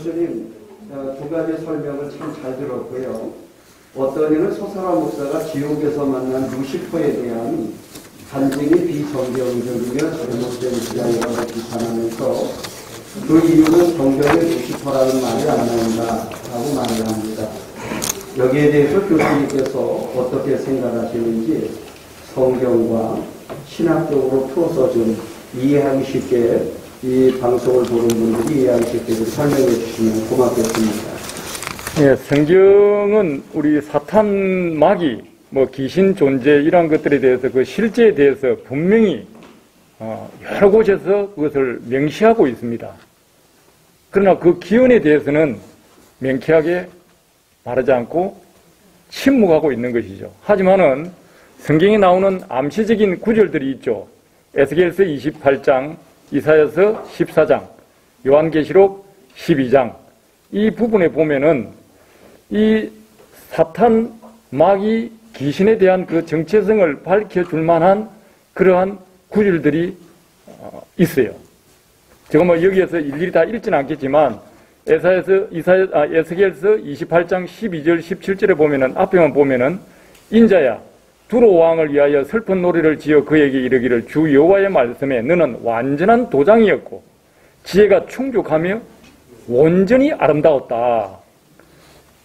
교수님 두 가지 설명을 참 잘 들었고요. 어떤 이는 소사라 목사가 지옥에서 만난 루시퍼에 대한 간증이 비성경적이며 잘못된 주장이라고 비판하면서 그 이유는 성경에 루시퍼라는 말이 안 나온다라고 말을 합니다. 여기에 대해서 교수님께서 어떻게 생각하시는지 성경과 신학적으로 풀어서 좀 이해하기 쉽게 이 방송을 보는 분들이 이해하기 쉽게 좀 설명해 주시면 고맙겠습니다. 예, 성경은 우리 사탄, 마귀, 귀신 존재 이런 것들에 대해서 그 실제에 대해서 분명히 여러 곳에서 그것을 명시하고 있습니다. 그러나 그 기원에 대해서는 명쾌하게 말하지 않고 침묵하고 있는 것이죠. 하지만은 성경에 나오는 암시적인 구절들이 있죠. 에스겔서 28장, 이사야서 14장, 요한계시록 12장 이 부분에 보면은 이 사탄, 마귀, 귀신에 대한 그 정체성을 밝혀줄 만한 그러한 구절들이 있어요. 제가 여기에서 일일이 다 읽지는 않겠지만 에스겔서 28장 12절 17절에 보면은 앞에만 보면은 인자야 두로 왕을 위하여 슬픈 노래를 지어 그에게 이르기를 주 여호와의 말씀에 너는 완전한 도장이었고 지혜가 충족하며 온전히 아름다웠다.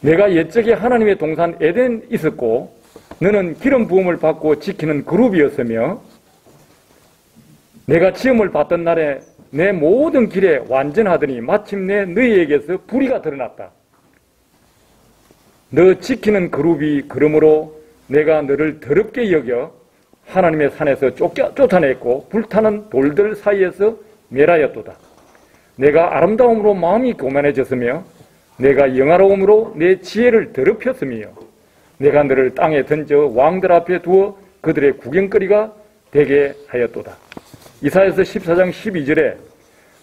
내가 옛적에 하나님의 동산 에덴 있었고 너는 기름 부음을 받고 지키는 그룹이었으며 내가 지음을 받던 날에 내 모든 길에 완전하더니 마침내 너희에게서 불의가 드러났다. 너 지키는 그룹이 그러므로 내가 너를 더럽게 여겨 하나님의 산에서 쫓아냈고 불타는 돌들 사이에서 멸하였도다. 내가 아름다움으로 마음이 교만해졌으며 내가 영화로움으로 내 지혜를 더럽혔으며 내가 너를 땅에 던져 왕들 앞에 두어 그들의 구경거리가 되게 하였도다. 이사야서 14장 12절에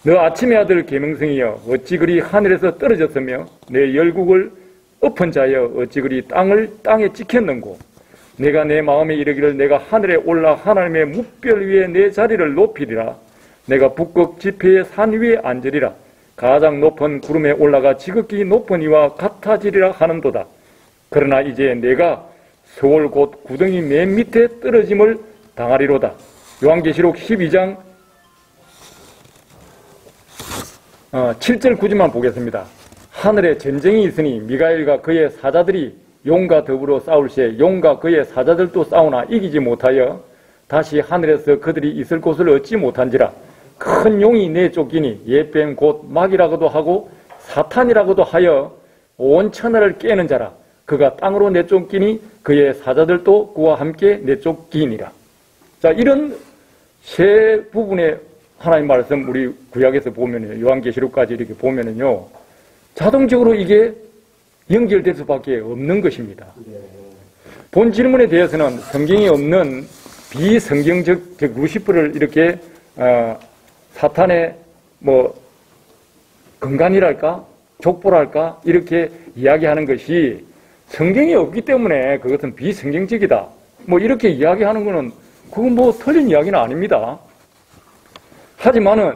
너 아침의 아들 계명성이여 어찌 그리 하늘에서 떨어졌으며 내 열국을 엎은 자여 어찌 그리 땅을 땅에 찍혔는고 내가 내 마음에 이르기를 내가 하늘에 올라 하나님의 뭇별 위에 내 자리를 높이리라. 내가 북극 지폐의 산 위에 앉으리라. 가장 높은 구름에 올라가 지극히 높은 이와 같아지리라 하는도다. 그러나 이제 내가 서울 곧 구덩이 맨 밑에 떨어짐을 당하리로다. 요한계시록 12장 7절 9절만 보겠습니다. 하늘에 전쟁이 있으니 미가엘과 그의 사자들이 용과 더불어 싸울 시에 용과 그의 사자들도 싸우나 이기지 못하여 다시 하늘에서 그들이 있을 곳을 얻지 못한지라. 큰 용이 내쫓기니 옛뱀 곧 마귀라고도 하고 사탄이라고도 하여 온 천하를 깨는 자라. 그가 땅으로 내쫓기니 그의 사자들도 그와 함께 내쫓기니라. 자, 이런 세 부분의 하나님 말씀 우리 구약에서 보면요, 요한계시록까지 이렇게 보면은요, 자동적으로 이게 연결될 수밖에 없는 것입니다. 본 질문에 대해서는 성경이 없는 비성경적 루시퍼를 이렇게 사탄의 근간이랄까 족보랄까 이렇게 이야기하는 것이 성경이 없기 때문에 그것은 비성경적이다. 이렇게 이야기하는 것은 그건 틀린 이야기는 아닙니다. 하지만은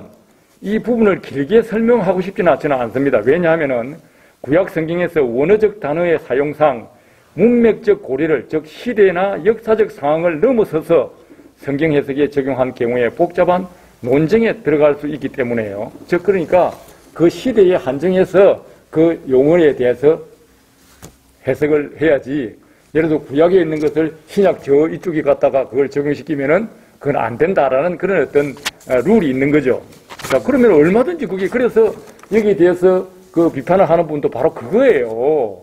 이 부분을 길게 설명하고 싶지는 않습니다. 왜냐하면은 구약 성경에서 원어적 단어의 사용상 문맥적 고려를 즉 시대나 역사적 상황을 넘어서서 성경 해석에 적용한 경우에 복잡한 논쟁에 들어갈 수 있기 때문에요. 즉 그러니까 그 시대에 한정해서 그 용어에 대해서 해석을 해야지. 예를 들어 구약에 있는 것을 신약 저 이쪽에 갖다가 그걸 적용시키면은 그건 안 된다라는 그런 어떤 룰이 있는 거죠. 자, 그러면 얼마든지 그래서 여기에 대해서 그 비판을 하는 분도 바로 그거예요.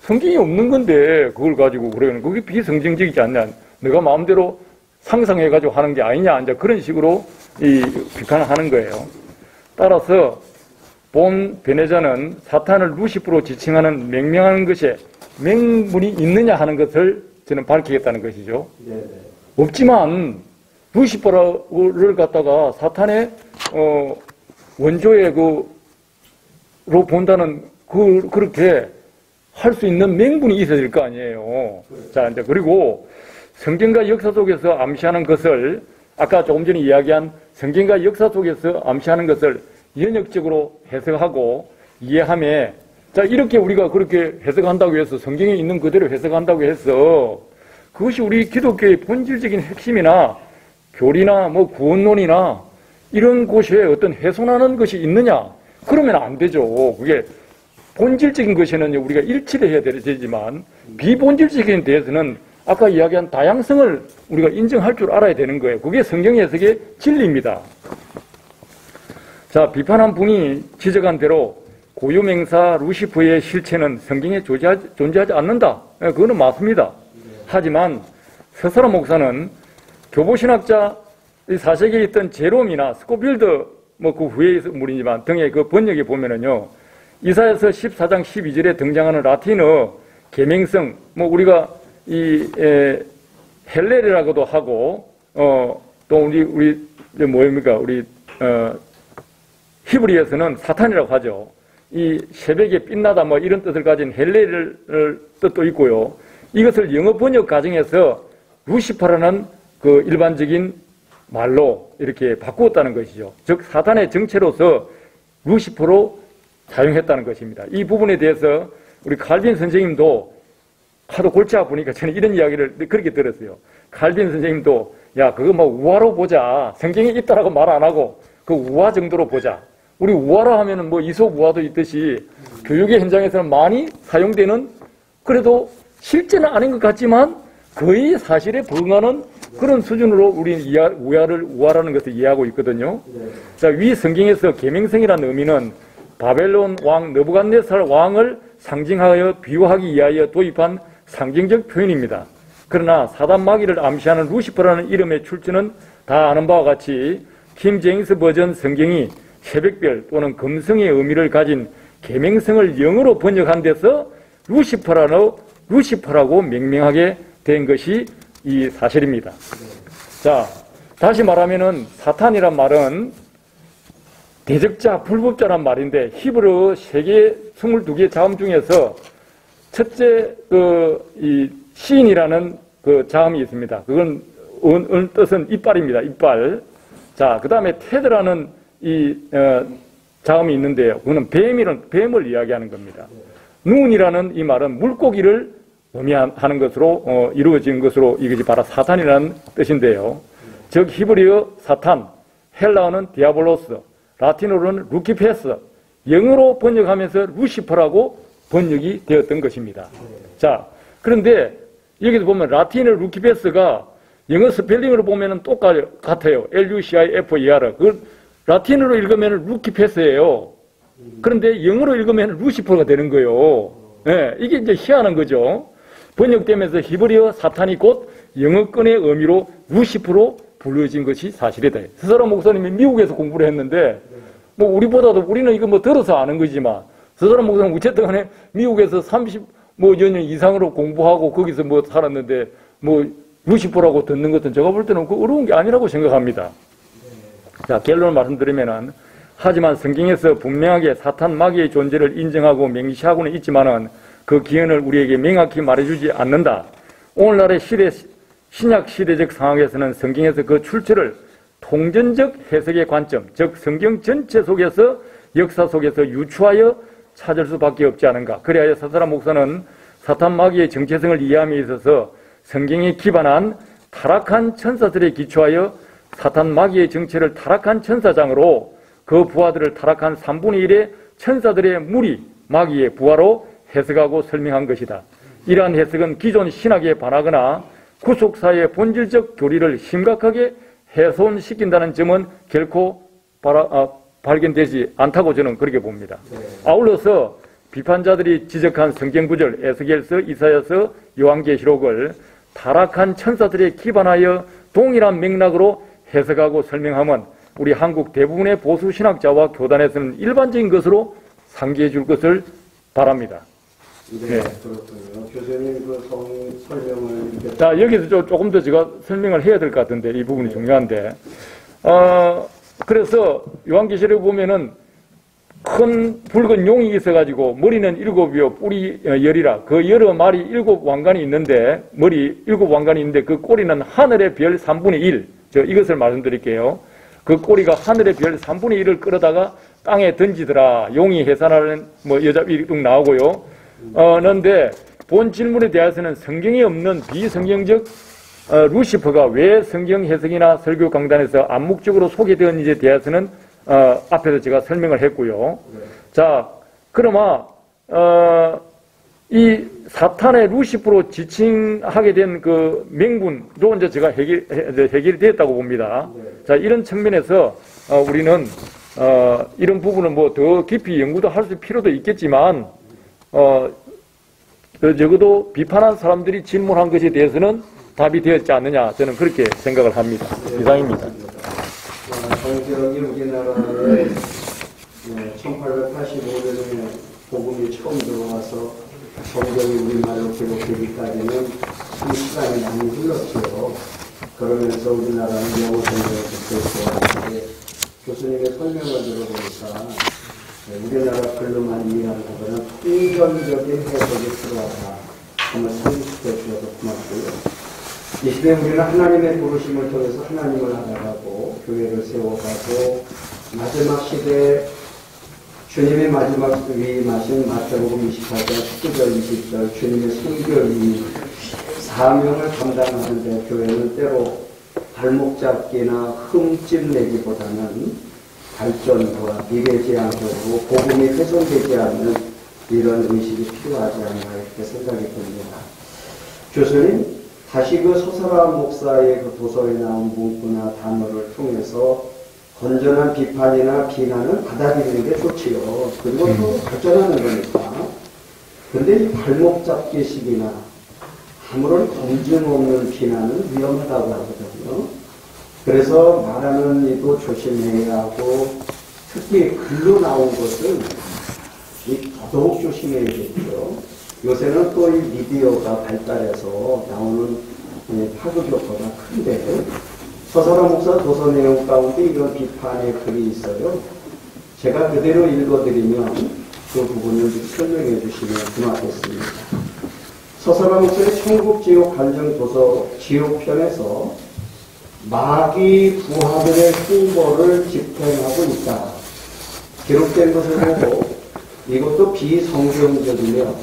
성경이 없는 건데 그걸 가지고 그러는 그게 비성경적이지 않냐. 내가 마음대로 상상해가지고 하는 게 아니냐. 이제 그런 식으로 이 비판을 하는 거예요. 따라서 본 베네자는 사탄을 루시프로 지칭하는 명명하는 것에 명분이 있느냐 하는 것을 저는 밝히겠다는 것이죠. 네네. 없지만 루시퍼를 갖다가 사탄의 원조의 로 본다는 그렇게 할 수 있는 명분이 있어야 될 거 아니에요. 자, 이제 그리고 성경과 역사 속에서 암시하는 것을 아까 조금 전에 이야기한 성경과 역사 속에서 암시하는 것을 연역적으로 해석하고 이해함에, 자, 이렇게 우리가 그렇게 해석한다고 해서, 성경에 있는 그대로 해석한다고 해서, 그것이 우리 기독교의 본질적인 핵심이나, 교리나, 뭐, 구원론이나, 이런 곳에 어떤 훼손하는 것이 있느냐? 그러면 안 되죠. 그게 본질적인 것에는 우리가 일치를 해야 되지만, 비본질적인 데에서는 아까 이야기한 다양성을 우리가 인정할 줄 알아야 되는 거예요. 그게 성경 해석의 진리입니다. 자, 비판한 분이 지적한 대로 고유명사 루시퍼의 실체는 성경에 존재하지 않는다. 그거는 맞습니다. 하지만 서설한 목사는 교보신학자 4세기에 있던 제롬이나 스코필드 뭐 그 후에 물이지만 등의 그 번역에 보면은요, 이사야서 14장 12절에 등장하는 라틴어 계명성, 뭐 우리가 헬레르라고도 하고, 또 우리 뭐입니까? 히브리에서는 사탄이라고 하죠. 이 새벽에 빛나다 뭐 이런 뜻을 가진 헬레르 뜻도 있고요. 이것을 영어 번역 과정에서 루시퍼라는 그 일반적인 말로 이렇게 바꾸었다는 것이죠. 즉 사탄의 정체로서 루시퍼로 사용했다는 것입니다. 이 부분에 대해서 우리 칼빈 선생님도 하도 골치 아프니까 저는 이런 이야기를 그렇게 들었어요. 칼빈 선생님도 야 그거 뭐 우화로 보자. 성경에 있다라고 말 안 하고 그 우화 정도로 보자. 우리 우화라 하면은 뭐 이솝 우화도 있듯이 교육의 현장에서는 많이 사용되는, 그래도 실제는 아닌 것 같지만 거의 사실에 부응하는 그런 수준으로 우리는 우화라는 것을 이해하고 있거든요. 자, 위 성경에서 계명성이라는 의미는 바벨론 왕 느부갓네살 왕을 상징하여 비유하기 위하여 도입한 상징적 표현입니다. 그러나 사단 마귀를 암시하는 루시퍼라는 이름의 출처는 다 아는 바와 같이 킹 제임스 버전 성경이 새벽별 또는 금성의 의미를 가진 계명성을 영어로 번역한 데서 루시퍼라고 명명하게 된 것이 이 사실입니다. 자, 다시 말하면은 사탄이란 말은 대적자, 불법자란 말인데 히브리 세계 22개 자음 중에서 첫째 이 시인이라는 그 자음이 있습니다. 그건 뜻은 이빨입니다. 이빨. 자, 그 다음에 테드라는 자음이 있는데요. 그거는 뱀을 이야기하는 겁니다. 눈이라는 이 말은 물고기를 의미하는 것으로 이루어진 것으로 이것이 바로 사탄이라는 뜻인데요. 즉 히브리어 사탄, 헬라어는 디아볼로스, 라틴어로는 루키페스, 영어로 번역하면서 루시퍼라고 번역이 되었던 것입니다. 자, 그런데 여기서 보면 라틴어 루키페스가 영어 스펠링으로 보면 똑같아요. L-U-C-I-F-E-R. 그걸 라틴어로 읽으면 루키페스예요. 그런데 영어로 읽으면 루시퍼가 되는 거예요. 네, 이게 이제 희한한 거죠. 번역되면서 히브리어 사탄이 곧 영어권의 의미로 루시퍼로 불려진 것이 사실이다. 스사람 목사님이 미국에서 공부를 했는데, 뭐 우리보다도 우리는 이거 뭐 들어서 아는 거지만, 스사람 목사님 어쨌든 간에 미국에서 30여 년 이상으로 공부하고 거기서 뭐 살았는데, 뭐 루시퍼라고 듣는 것은 제가 볼 때는 그 어려운 게 아니라고 생각합니다. 자, 결론을 말씀드리면은, 하지만 성경에서 분명하게 사탄 마귀의 존재를 인정하고 명시하고는 있지만은 그 기원을 우리에게 명확히 말해주지 않는다. 오늘날의 신약 시대적 상황에서는 성경에서 그 출처를 통전적 해석의 관점, 즉 성경 전체 속에서 역사 속에서 유추하여 찾을 수밖에 없지 않은가. 그래야 서사람 목사는 사탄 마귀의 정체성을 이해함에 있어서 성경에 기반한 타락한 천사들에 기초하여 사탄 마귀의 정체를 타락한 천사장으로, 그 부하들을 타락한 3분의 1의 천사들의 무리, 마귀의 부하로 해석하고 설명한 것이다. 이러한 해석은 기존 신학에 반하거나 구속사의 본질적 교리를 심각하게 훼손시킨다는 점은 결코 발견되지 않다고 저는 그렇게 봅니다. 아울러서 비판자들이 지적한 성경구절, 에스겔서, 이사야서, 요한계시록을 타락한 천사들에 기반하여 동일한 맥락으로 해석하고 설명하면 우리 한국 대부분의 보수 신학자와 교단에서는 일반적인 것으로 상기해 줄 것을 바랍니다. 네, 그렇군요. 교수님 그 설명을. 자, 여기서 조금 더 제가 설명을 해야 될 것 같은데, 이 부분이 중요한데. 그래서 요한계시록에 보면은 큰 붉은 용이 있어가지고 머리는 7이요, 뿔이 10이라. 그 여러 마리 7 왕관이 있는데, 머리 7 왕관이 있는데 그 꼬리는 하늘의 별 3분의 1. 이것을 말씀드릴게요. 그 꼬리가 하늘의 별 3분의 1을 끌어다가 땅에 던지더라. 용이 해산하는 뭐 여자 이렇게 나오고요. 그런데 본 질문에 대해서는 성경에 없는 비성경적 루시퍼가 왜 성경 해석이나 설교 강단에서 암묵적으로 소개되었는지에 대해서는 앞에서 제가 설명을 했고요. 자, 그러면 이 사탄의 루시퍼로 지칭하게 된 그 명분도 이제 제가 해결이 되었다고 봅니다. 자, 이런 측면에서 우리는 이런 부분은 뭐 더 깊이 연구도 할 필요도 있겠지만 적어도 비판한 사람들이 질문한 것에 대해서는 답이 되었지 않느냐, 저는 그렇게 생각을 합니다. 이상입니다. 정경이 우리나라에 1885년에 복음이 처음 들어와서 성경이 우리말로 기록되기까지는 참 시간이 많이 흘렀죠. 그러면서 우리나라는 영어 성경을 접했고, 교수님의 설명을 들어보니까 우리나라 글로만 이해하는 것보다는 통전적인 해석이 필요하다. 한번 설명시켜 주셔서 고맙고요. 이 시대에 우리는 하나님의 부르심을 통해서 하나님을 알아가고 교회를 세워가고 마지막 시대에 주님의 마지막 위임하신 마태복음 24장 19절 20절 주님의 성결이 사명을 감당하는데 교회는 때로 발목 잡기나 흠집 내기보다는 발전과 미래지향적으로 복음이 훼손되지 않는 이런 의식이 필요하지 않나 이렇게 생각이 듭니다. 교수님, 다시 그 소설한 목사의 그 도서에 나온 문구나 단어를 통해서 건전한 비판이나 비난을 받아들이는 게 좋지요. 그리고 또 발전하는 거니까. 근데 이 발목 잡기식이나 아무런 검증 없는 비난은 위험하다고 하거든요. 그래서 말하는 이도 조심해야 하고 특히 글로 나온 것은 더더욱 조심해야겠죠. 요새는 또 이 미디어가 발달해서 나오는 파급 효과가 큰데 서설한 목사 도서 내용 가운데 이런 비판의 글이 있어요. 제가 그대로 읽어드리면 그 부분을 설명해 주시면 고맙겠습니다. 서설한 목사의 천국지옥 간증도서 지옥편에서 마귀 부하들의 홍보를 집행하고 있다. 기록된 것을 보고 이것도 비성경적이며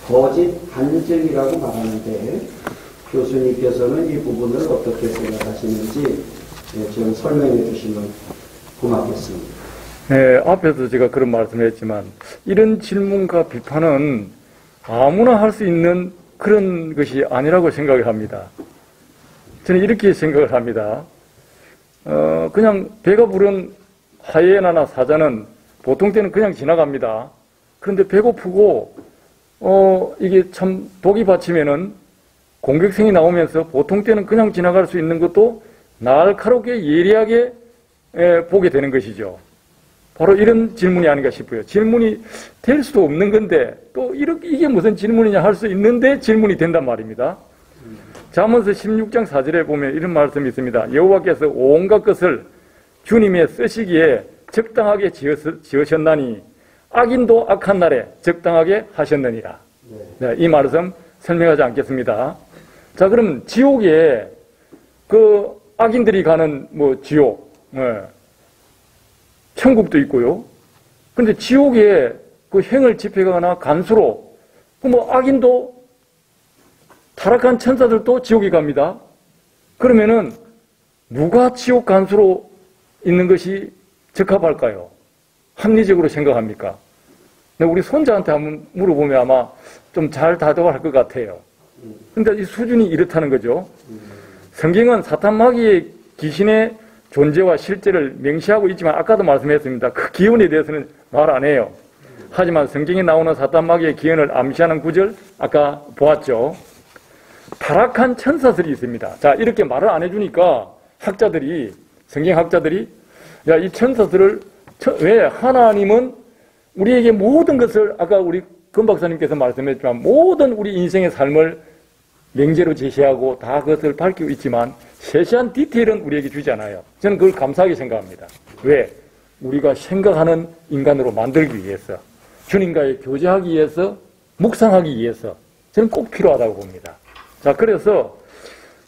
거짓 간증이라고 말하는데 교수님께서는 이 부분을 어떻게 생각하시는지 좀 설명해 주시면 고맙겠습니다. 네, 앞에서 제가 그런 말씀을 했지만 이런 질문과 비판은 아무나 할 수 있는 그런 것이 아니라고 생각을 합니다. 저는 이렇게 생각을 합니다. 그냥 배가 부른 하이에나나 사자는 보통 때는 그냥 지나갑니다. 그런데 배고프고 이게 참 독이 받치면은 공격성이 나오면서 보통 때는 그냥 지나갈 수 있는 것도 날카롭게 예리하게 보게 되는 것이죠. 바로 이런 질문이 아닌가 싶어요. 질문이 될 수도 없는 건데 또 이게 무슨 질문이냐 할 수 있는데 질문이 된단 말입니다. 잠언서 16장 4절에 보면 이런 말씀이 있습니다. 여호와께서 온갖 것을 주님의 쓰시기에 적당하게 지으셨나니 악인도 악한 날에 적당하게 하셨느니라. 네, 이 말씀 설명하지 않겠습니다. 자, 그럼 지옥에 그 악인들이 가는 뭐 지옥, 천국도 있고요. 그런데 지옥에 그 행을 집행하거나 간수로 뭐 악인도 타락한 천사들도 지옥에 갑니다. 그러면은 누가 지옥 간수로 있는 것이 적합할까요? 합리적으로 생각합니까? 우리 손자한테 한번 물어보면 아마 좀 잘 다독할 것 같아요. 근데 이 수준이 이렇다는 거죠. 성경은 사탄 마귀의 귀신의 존재와 실제를 명시하고 있지만 아까도 말씀했습니다. 그 기원에 대해서는 말 안 해요. 하지만 성경에 나오는 사탄 마귀의 기원을 암시하는 구절 아까 보았죠. 타락한 천사들이 있습니다. 자, 이렇게 말을 안 해주니까 성경학자들이 야, 이 천사들을 왜 하나님은 우리에게 모든 것을 아까 우리 금 박사님께서 말씀했지만 모든 우리 인생의 삶을 명제로 제시하고 다 그것을 밝히고 있지만 세세한 디테일은 우리에게 주지 않아요. 저는 그걸 감사하게 생각합니다. 왜? 우리가 생각하는 인간으로 만들기 위해서, 주님과의 교제하기 위해서, 묵상하기 위해서 저는 꼭 필요하다고 봅니다. 자, 그래서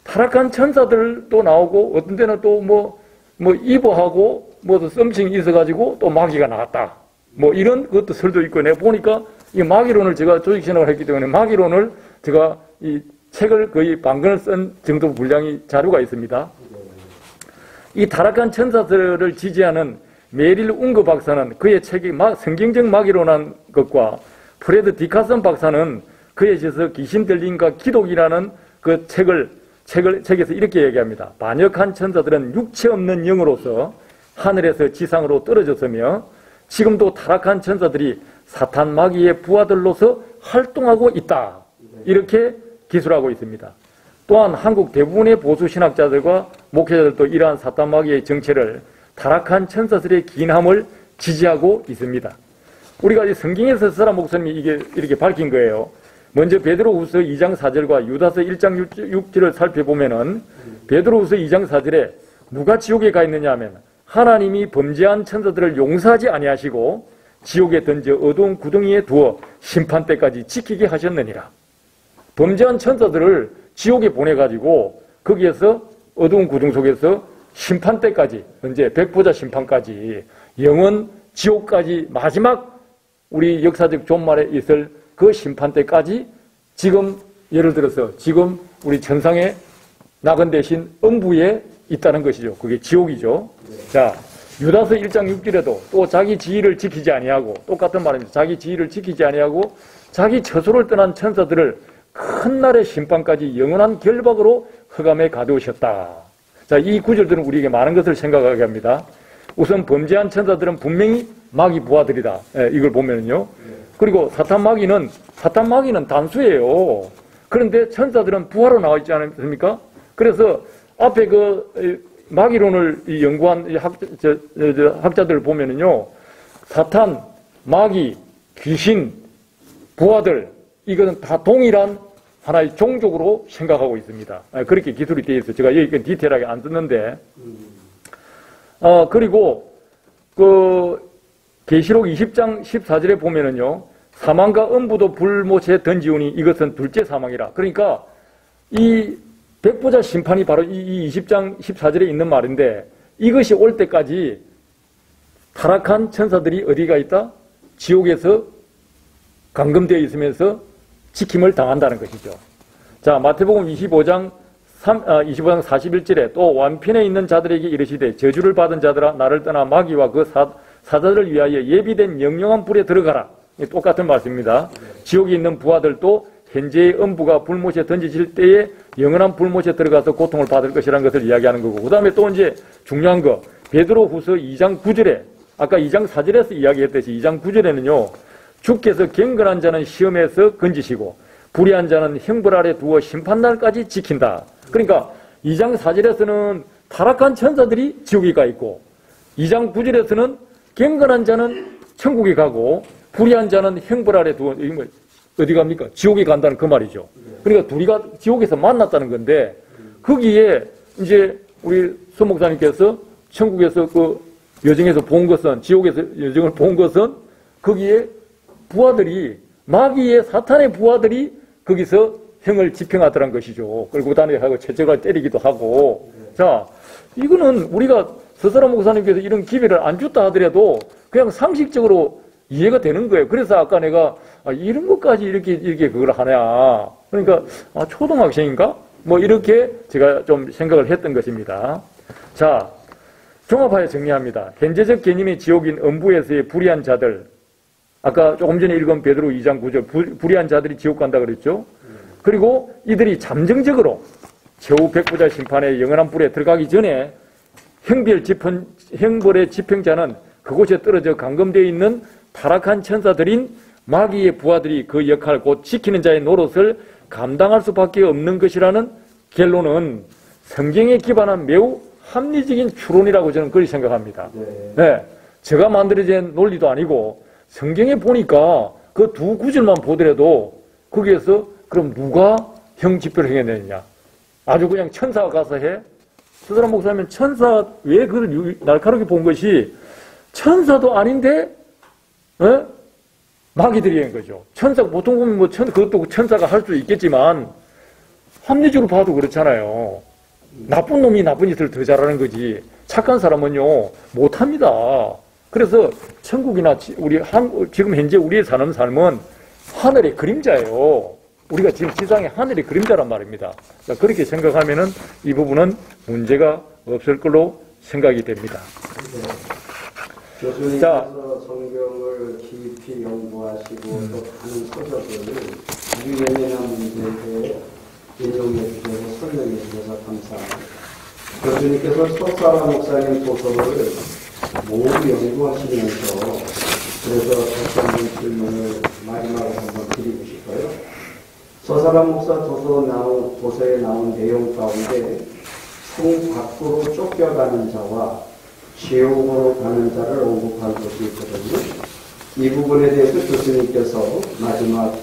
타락한 천사들도 나오고 어떤 데는 또 뭐 뭐 이보하고 뭐 썸씽이 있어가지고 또 마귀가 나왔다. 뭐 이런 것도 설도 있고, 내가 보니까 이 마귀론을 제가 조직신학을 했기 때문에 마귀론을 제가 이 책을 거의 반권을 쓴 정도 분량의 자료가 있습니다. 이 타락한 천사들을 지지하는 메릴 웅거 박사는 그의 책이 성경적 마귀론한 것과 프레드 디카슨 박사는 그에 있어서 귀신 들림과 기독이라는 그 책에서 이렇게 얘기합니다. 반역한 천사들은 육체 없는 영으로서 하늘에서 지상으로 떨어졌으며 지금도 타락한 천사들이 사탄 마귀의 부하들로서 활동하고 있다. 이렇게 기술하고 있습니다. 또한 한국 대부분의 보수 신학자들과 목회자들도 이러한 사탄 마귀의 정체를 타락한 천사들의 기인함을 지지하고 있습니다. 우리가 성경에서 스라 목사님이 이렇게 밝힌 거예요. 먼저 베드로후서 2장 4절과 유다서 1장 6절을 살펴보면은 베드로후서 2장 4절에 누가 지옥에 가 있느냐 하면 하나님이 범죄한 천사들을 용서하지 아니하시고 지옥에 던져 어두운 구덩이에 두어 심판 때까지 지키게 하셨느니라. 범죄한 천사들을 지옥에 보내가지고 거기에서 어두운 구덩 속에서 심판 때까지, 언제 백보자 심판까지, 영원 지옥까지 마지막 우리 역사적 종말에 있을 그 심판 때까지 지금 예를 들어서 지금 우리 천상에 낙은 대신 음부에 있다는 것이죠. 그게 지옥이죠. 자, 유다서 1장 6절에도 또 자기 지위를 지키지 아니하고, 똑같은 말입니다. 자기 지위를 지키지 아니하고 자기 처소를 떠난 천사들을 큰 날의 심판까지 영원한 결박으로 흑암에 가두셨다. 자, 이 구절들은 우리에게 많은 것을 생각하게 합니다. 우선 범죄한 천사들은 분명히 마귀 부하들이다. 이걸 보면요. 그리고 사탄 마귀는 단수예요. 그런데 천사들은 부하로 나와 있지 않습니까? 그래서 앞에 그 마귀론을 연구한 학자들을 보면은요, 사탄, 마귀, 귀신, 부하들, 이거는 다 동일한 하나의 종족으로 생각하고 있습니다. 그렇게 기술이 되어 있어요. 제가 여기 디테일하게 안 썼는데, 그리고 계시록 20장 14절에 보면은요, 사망과 음부도 불못에 던지우니 이것은 둘째 사망이라. 그러니까 이 백보자 심판이 바로 이 20장 14절에 있는 말인데, 이것이 올 때까지 타락한 천사들이 어디가 있다? 지옥에서 감금되어 있으면서 지킴을 당한다는 것이죠. 자, 마태복음 25장 41절에 또 완편에 있는 자들에게 이르시되 저주를 받은 자들아 나를 떠나 마귀와 그 사자들을 위하여 예비된 영영한 불에 들어가라. 똑같은 말씀입니다. 지옥에 있는 부하들도 현재의 음부가 불못에 던지질 때에 영원한 불못에 들어가서 고통을 받을 것이라는 것을 이야기하는 거고, 그 다음에 또 이제 중요한 거, 베드로후서 2장 9절에 아까 2장 4절에서 이야기했듯이 2장 9절에는요, 주께서 경건한 자는 시험에서 건지시고 불의한 자는 형벌 아래 두어 심판날까지 지킨다. 그러니까 2장 4절에서는 타락한 천사들이 지옥에 가 있고, 2장 9절에서는 경건한 자는 천국에 가고 불의한 자는 형벌 아래 두어, 어디 갑니까? 지옥에 간다는 그 말이죠. 그러니까 둘이가 지옥에서 만났다는 건데, 거기에 이제 우리 서 목사님께서 천국에서 그 여정에서 본 것은, 지옥에서 여정을 본 것은 거기에 부하들이, 마귀의 사탄의 부하들이 거기서 형을 집행하더란 것이죠. 끌고 다니고 채찍을 때리기도 하고. 자, 이거는 우리가 서사람 목사님께서 이런 기회를 안 줬다 하더라도 그냥 상식적으로 이해가 되는 거예요. 그래서 아까 내가 이런 것까지 이렇게 그걸 하냐. 그러니까 초등학생인가? 뭐 이렇게 제가 좀 생각을 했던 것입니다. 자, 종합하여 정리합니다. 현재적 개념의 지옥인 음부에서의 불의한 자들, 아까 조금 전에 읽은 베드로 2장 9절 불의한 자들이 지옥 간다 그랬죠. 그리고 이들이 잠정적으로 최후 백보자 심판의 영원한 불에 들어가기 전에 형벌의 집행자는 그곳에 떨어져 감금되어 있는 타락한 천사들인 마귀의 부하들이 그 역할 곧 지키는 자의 노릇을 감당할 수밖에 없는 것이라는 결론은 성경에 기반한 매우 합리적인 추론이라고 저는 그렇게 생각합니다. 네, 제가 만들어진 논리도 아니고 성경에 보니까 그 두 구절만 보더라도 거기에서 그럼 누가 형 집회를 행해내느냐? 아주 그냥 천사가 가서 해? 서사람 목사님은 천사 왜 그걸 날카롭게 본 것이 천사도 아닌데 마귀들이 한 거죠. 천사 보통 보면 뭐 그것도 천사가 할 수 있겠지만 합리적으로 봐도 그렇잖아요. 나쁜 놈이 나쁜 짓을 더 잘하는 거지. 착한 사람은요, 못합니다. 그래서 천국이나 지금 현재 우리의 사는 삶은 하늘의 그림자예요. 우리가 지금 지상의 하늘의 그림자란 말입니다. 그렇게 생각하면은 이 부분은 문제가 없을 걸로 생각이 됩니다. 교수님께서 성경을 깊이 연구하시고 또 많은 소설들을 유연한 문제에 대해 인용해 주셔서 설명해 주셔서 감사합니다. 교수님께서 소사라 목사님 소설을 모두 연구하시면서 그래서 다시 한번 질문을 마지막으로 한번 드리고 싶어요. 소사라 목사 도서에 나온 내용 가운데 성 밖으로 쫓겨가는 자와 지옥으로 가는 자를 언급한 것이 있거든요. 이 부분에 대해서 교수님께서 마지막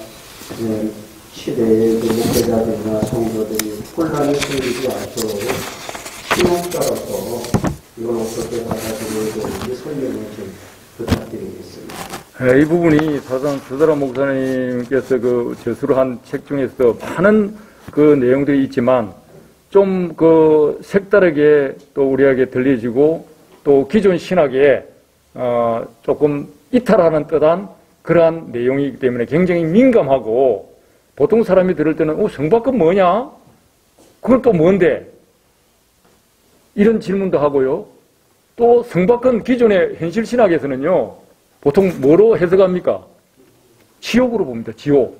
시대의 목회자들이나 성도들이 혼란이 생기지 않도록 신학자로서 이걸 어떻게 받아들여야 되는지 설명을 좀 부탁드리겠습니다. 이 부분이 사실상 서사라 목사님께서 그 저수를 한 책 중에서 많은 그 내용들이 있지만 좀 그 색다르게 또 우리에게 들려지고 또 기존 신학에 조금 이탈하는 듯한 그러한 내용이기 때문에 굉장히 민감하고 보통 사람이 들을 때는 성밖은 뭐냐? 그건 또 뭔데? 이런 질문도 하고요. 또 성밖은 기존의 현실 신학에서는요. 보통 뭐로 해석합니까? 지옥으로 봅니다. 지옥.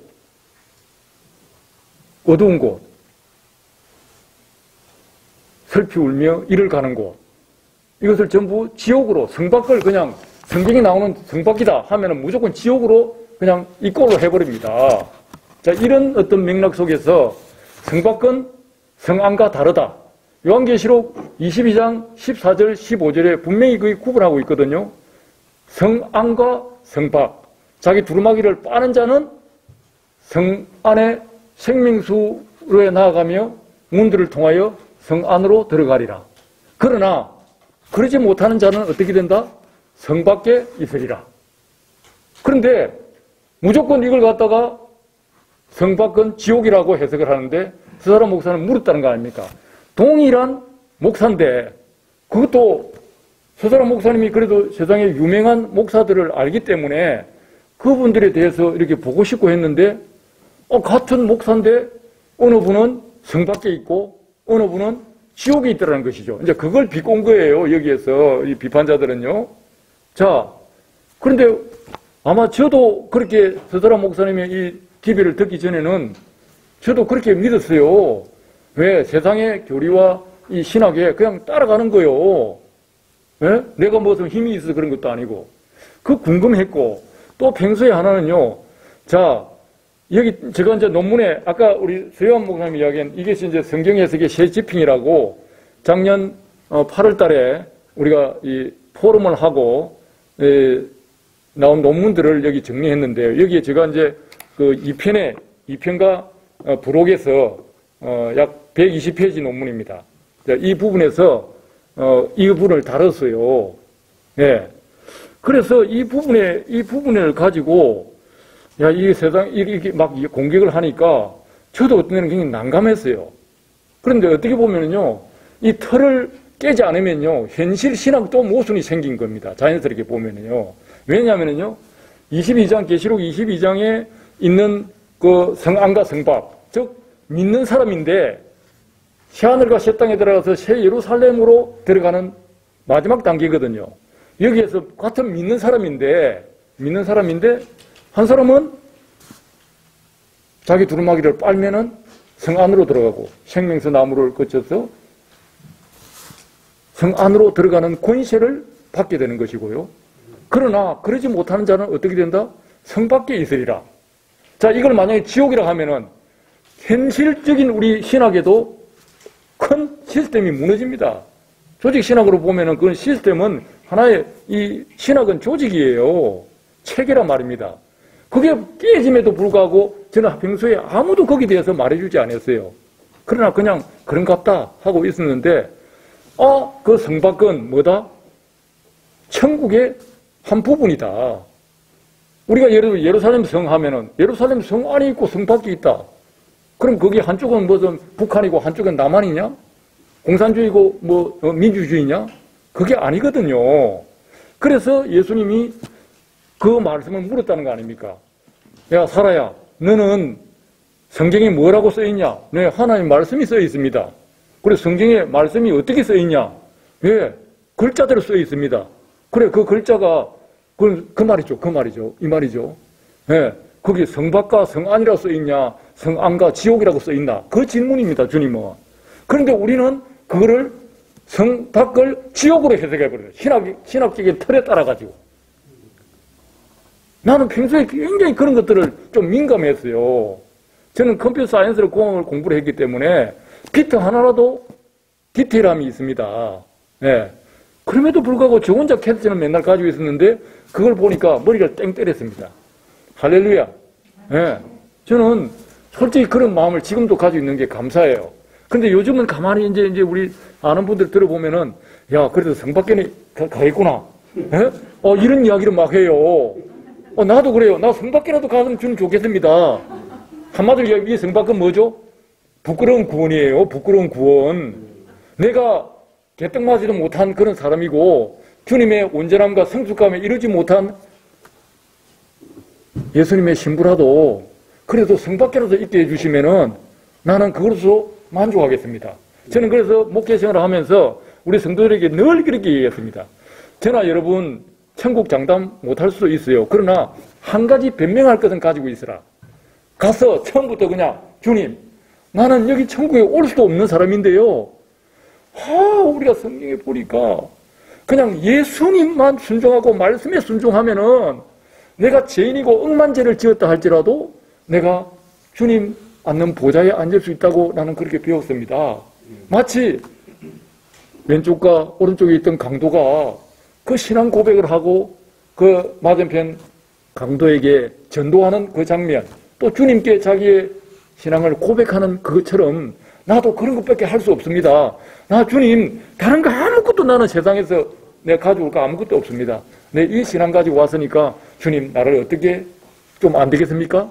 어두운 곳. 슬피 울며 이를 가는 곳. 이것을 전부 지옥으로 성밖을 그냥 성경에 나오는 성밖이다 하면은 무조건 지옥으로 그냥 이꼴로 해버립니다. 자, 이런 어떤 맥락 속에서 성밖은 성안과 다르다. 요한계시록 22장 14절 15절에 분명히 그게 구분하고 있거든요. 성안과 성밖. 자기 두루마기를 빠는 자는 성 안에 생명수로에 나아가며 문들을 통하여 성 안으로 들어가리라. 그러나 그러지 못하는 자는 어떻게 된다? 성 밖에 있으리라. 그런데 무조건 이걸 갖다가 성 밖은 지옥이라고 해석을 하는데 서사라 목사는 물었다는 거 아닙니까? 동일한 목사인데 그것도 서사라 목사님이 그래도 세상에 유명한 목사들을 알기 때문에 그분들에 대해서 이렇게 보고 싶고 했는데 같은 목사인데 어느 분은 성 밖에 있고 어느 분은 지옥에 있다는 것이죠. 이제 그걸 비꼰 거예요. 여기에서 이 비판자들은요. 자, 그런데 아마 저도 그렇게 서사라 목사님의 이 기별을 듣기 전에는 저도 그렇게 믿었어요. 왜? 세상의 교리와 이 신학에 그냥 따라가는 거예요. 예? 내가 무슨 힘이 있어서 그런 것도 아니고. 그 궁금했고, 또 평소에 하나는요, 자, 여기 제가 이제 논문에 아까 우리 서영환 목사님 이야기한 이것이 이제 성경 해석의 새 지핑이라고 작년 8월 달에 우리가 이 포럼을 하고 나온 논문들을 여기 정리했는데요. 여기에 제가 이제 그 2편과 부록에서 약 120페이지 논문입니다. 이 부분에서 이 부분을 다뤘어요. 네. 그래서 이 부분을 가지고 이 세상 이렇게 막 공격을 하니까 저도 어떤 때는 굉장히 난감했어요. 그런데 어떻게 보면은요, 이 틀을 깨지 않으면요, 현실 신학도 모순이 생긴 겁니다. 자연스럽게 보면은요. 왜냐하면은요, 22장, 계시록 22장에 있는 그 성안과 성밖, 즉, 믿는 사람인데, 새하늘과 새 땅에 들어가서 새 예루살렘으로 들어가는 마지막 단계거든요. 여기에서 같은 믿는 사람인데, 한 사람은 자기 두루마기를 빨면은 성 안으로 들어가고, 생명수 나무를 거쳐서 성 안으로 들어가는 권세를 받게 되는 것이고요. 그러나, 그러지 못하는 자는 어떻게 된다? 성 밖에 있으리라. 자, 이걸 만약에 지옥이라 하면은, 현실적인 우리 신학에도 큰 시스템이 무너집니다. 조직 신학으로 보면은 그 시스템은 하나의 이 신학은 조직이에요. 체계란 말입니다. 그게 깨짐에도 불구하고 저는 평소에 아무도 거기에 대해서 말해주지 않았어요. 그러나 그냥 그런갑다 하고 있었는데 그 성밖은 뭐다? 천국의 한 부분이다. 우리가 예를 들어 예루살렘 성 하면은 예루살렘 성 안에 있고 성 밖에 있다. 그럼 거기 한쪽은 무슨 북한이고 한쪽은 남한이냐? 공산주의고 민주주의냐? 그게 아니거든요. 그래서 예수님이 그 말씀을 물었다는 거 아닙니까? 야, 사라야, 너는 성경에 뭐라고 써있냐? 네, 하나님 말씀이 써있습니다. 그래, 성경에 말씀이 어떻게 써있냐? 예, 글자대로 써있습니다. 그래, 그 글자가, 그 말이죠. 이 말이죠. 예, 거기 성밖과 성안이라고 써있냐? 성안과 지옥이라고 써있나? 그 질문입니다, 주님은. 그런데 우리는 그거를 성밖을 지옥으로 해석해버려요. 신학적인 틀에 따라가지고. 나는 평소에 굉장히 그런 것들을 좀 민감했어요. 저는 컴퓨터 사이언스를 공부를 했기 때문에 비트 하나라도 디테일함이 있습니다. 예. 그럼에도 불구하고 저 혼자 캐스트는 맨날 가지고 있었는데 그걸 보니까 머리가 땡 때렸습니다. 할렐루야. 예. 저는 솔직히 그런 마음을 지금도 가지고 있는 게 감사해요. 근데 요즘은 가만히 이제 우리 아는 분들 들어보면은 야, 그래도 성밖에 가겠구나. 예? 이런 이야기를 막 해요. 나도 그래요. 나 성밖에라도 가면 주는 좋겠습니다. 한마디로 이 성밖은 뭐죠? 부끄러운 구원이에요. 부끄러운 구원. 내가 개떡맞지도 못한 그런 사람이고 주님의 온전함과 성숙감에 이르지 못한 예수님의 신부라도 그래도 성밖에라도 있게 해주시면은 나는 그것으로 만족하겠습니다. 저는 그래서 목회 생활을 하면서 우리 성도들에게 늘 그렇게 얘기했습니다. 저나 여러분 천국 장담 못할 수도 있어요. 그러나 한 가지 변명할 것은 가지고 있으라. 가서 처음부터 그냥 주님, 나는 여기 천국에 올 수도 없는 사람인데요. 우리가 성경에 보니까 그냥 예수님만 순종하고 말씀에 순종하면은 내가 죄인이고 억만죄를 지었다 할지라도 내가 주님 앉는 보좌에 앉을 수 있다고 나는 그렇게 배웠습니다. 마치 왼쪽과 오른쪽에 있던 강도가 그 신앙 고백을 하고 그 맞은편 강도에게 전도하는 그 장면, 또 주님께 자기의 신앙을 고백하는 그것처럼 나도 그런 것밖에 할 수 없습니다. 나 주님 다른 거 아무것도 나는 세상에서 내가 가져올 거 아무것도 없습니다. 내 이 신앙 가지고 왔으니까 주님 나를 어떻게 좀 안 되겠습니까?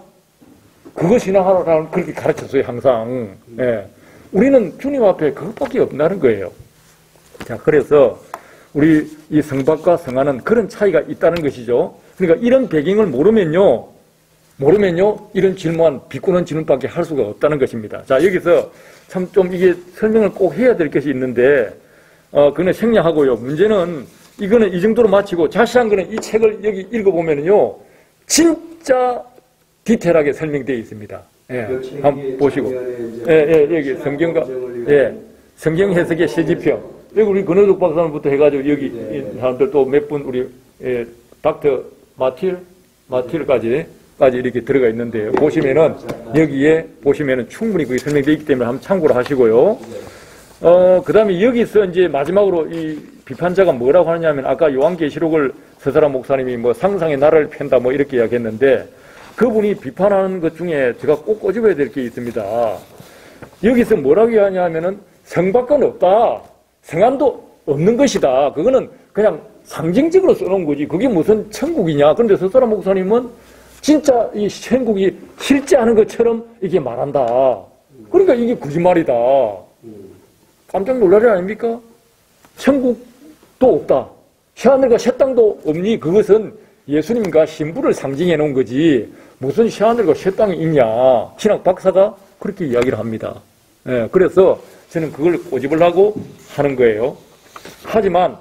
그거 신앙하라고 그렇게 가르쳤어요. 항상. 예. 우리는 주님 앞에 그것밖에 없다는 거예요. 자, 그래서 우리 이 성밖과 성안은 그런 차이가 있다는 것이죠. 그러니까 이런 배경을 모르면요 이런 질문, 비꼬는 질문밖에 할 수가 없다는 것입니다. 자, 여기서 참 좀 이게 설명을 꼭 해야 될 것이 있는데 그거는 생략하고요. 문제는 이거는 이 정도로 마치고 자세한 거는 이 책을 여기 읽어보면요 진짜 디테일하게 설명되어 있습니다. 예, 한번 보시고. 여기 성경과 성경 해석의 시지표. 여기 우리 근호족 박사님부터 해가지고 여기 사람들 또 몇 분 우리 닥터 마틸까지 이렇게 들어가 있는데요. 보시면은 여기에 보시면은 충분히 그게 설명되어 있기 때문에 한번 참고를 하시고요. 그 다음에 여기서 이제 마지막으로 이 비판자가 뭐라고 하느냐면 아까 요한계시록을 서사라 목사님이 뭐 상상의 나라를 편다 뭐 이렇게 이야기했는데 그분이 비판하는 것 중에 제가 꼭 꼬집어야 될 게 있습니다. 여기서 뭐라고 이야기하냐면은 성밖은 없다. 성안도 없는 것이다. 그거는 그냥 상징적으로 써놓은 거지. 그게 무슨 천국이냐. 그런데 서사라 목사님은 진짜 이 천국이 실제하는 것처럼 이게 말한다. 그러니까 이게 거짓말이다. 깜짝 놀라지 아닙니까? 천국도 없다. 새하늘과 새 땅도 없니? 그것은 예수님과 신부를 상징해 놓은 거지. 무슨 새하늘과 새 땅이 있냐. 신학 박사가 그렇게 이야기를 합니다. 예, 그래서 저는 그걸 꼬집으려고 하는 거예요. 하지만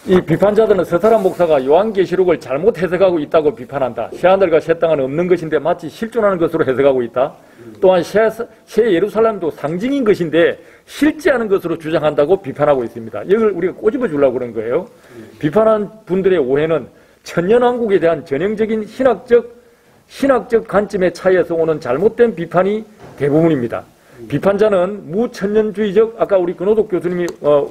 이 비판자들은 서사라 목사가 요한계시록을 잘못 해석하고 있다고 비판한다. 새하늘과 새 땅은 없는 것인데 마치 실존하는 것으로 해석하고 있다. 또한 새 예루살렘도 상징인 것인데 실제하는 것으로 주장한다고 비판하고 있습니다. 이걸 우리가 꼬집어 주려고 그런 거예요. 비판한 분들의 오해는 천년왕국에 대한 전형적인 신학적 관점의 차이에서 오는 잘못된 비판이 대부분입니다. 비판자는 무천년주의적, 아까 우리 근호독 교수님이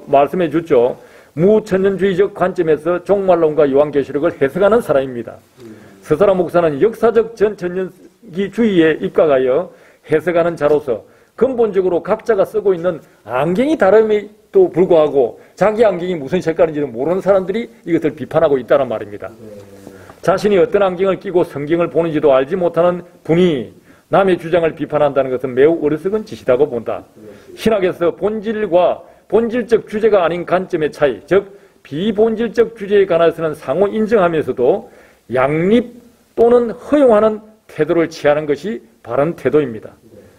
말씀해 줬죠. 무천년주의적 관점에서 종말론과 요한계시록을 해석하는 사람입니다. 서사라 목사는 역사적 전천년기주의에 입각하여 해석하는 자로서 근본적으로 각자가 쓰고 있는 안경이 다름에도 불구하고 자기 안경이 무슨 색깔인지도 모르는 사람들이 이것을 비판하고 있다는 말입니다. 자신이 어떤 안경을 끼고 성경을 보는지도 알지 못하는 분이 남의 주장을 비판한다는 것은 매우 어리석은 짓이라고 본다. 신학에서 본질과 본질적 주제가 아닌 관점의 차이, 즉 비본질적 주제에 관해서는 상호 인정하면서도 양립 또는 허용하는 태도를 취하는 것이 바른 태도입니다.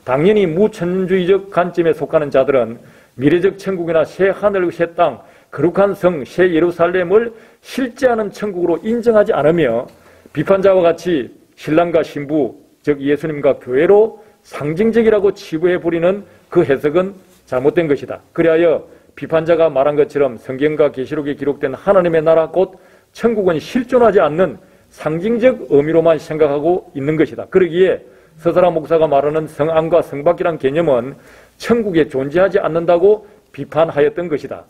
당연히 무천주의적 관점에 속하는 자들은 미래적 천국이나 새 하늘, 새 땅, 거룩한 성, 새 예루살렘을 실제하는 천국으로 인정하지 않으며 비판자와 같이 신랑과 신부, 즉 예수님과 교회로 상징적이라고 치부해버리는 그 해석은 잘못된 것이다. 그리하여 비판자가 말한 것처럼 성경과 계시록에 기록된 하나님의 나라 곧 천국은 실존하지 않는 상징적 의미로만 생각하고 있는 것이다. 그러기에 서사라 목사가 말하는 성안과 성밖이란 개념은 천국에 존재하지 않는다고 비판하였던 것이다.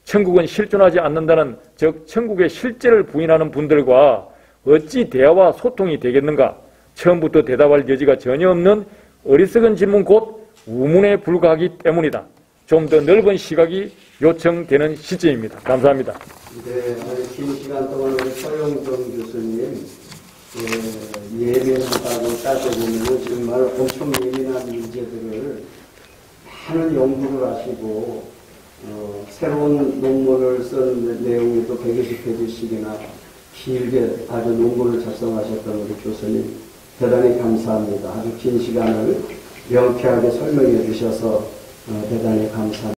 천국은 실존하지 않는다는, 즉 천국의 실제를 부인하는 분들과 어찌 대화와 소통이 되겠는가? 처음부터 대답할 여지가 전혀 없는 어리석은 질문 곧 우문에 불과하기 때문이다. 좀 더 넓은 시각이 요청되는 시점입니다. 감사합니다. 네, 아주 긴 시간 동안 우리 서영정 교수님 예민하다고 따져보면 정말 엄청 예민한 문제들을 많은 연구를 하시고 새로운 논문을 쓴 내용에도 120페이지씩이나 길게 아주 논문을 작성하셨던 우리 교수님 대단히 감사합니다. 아주 긴 시간을 명쾌하게 설명해 주셔서 대단히 감사합니다.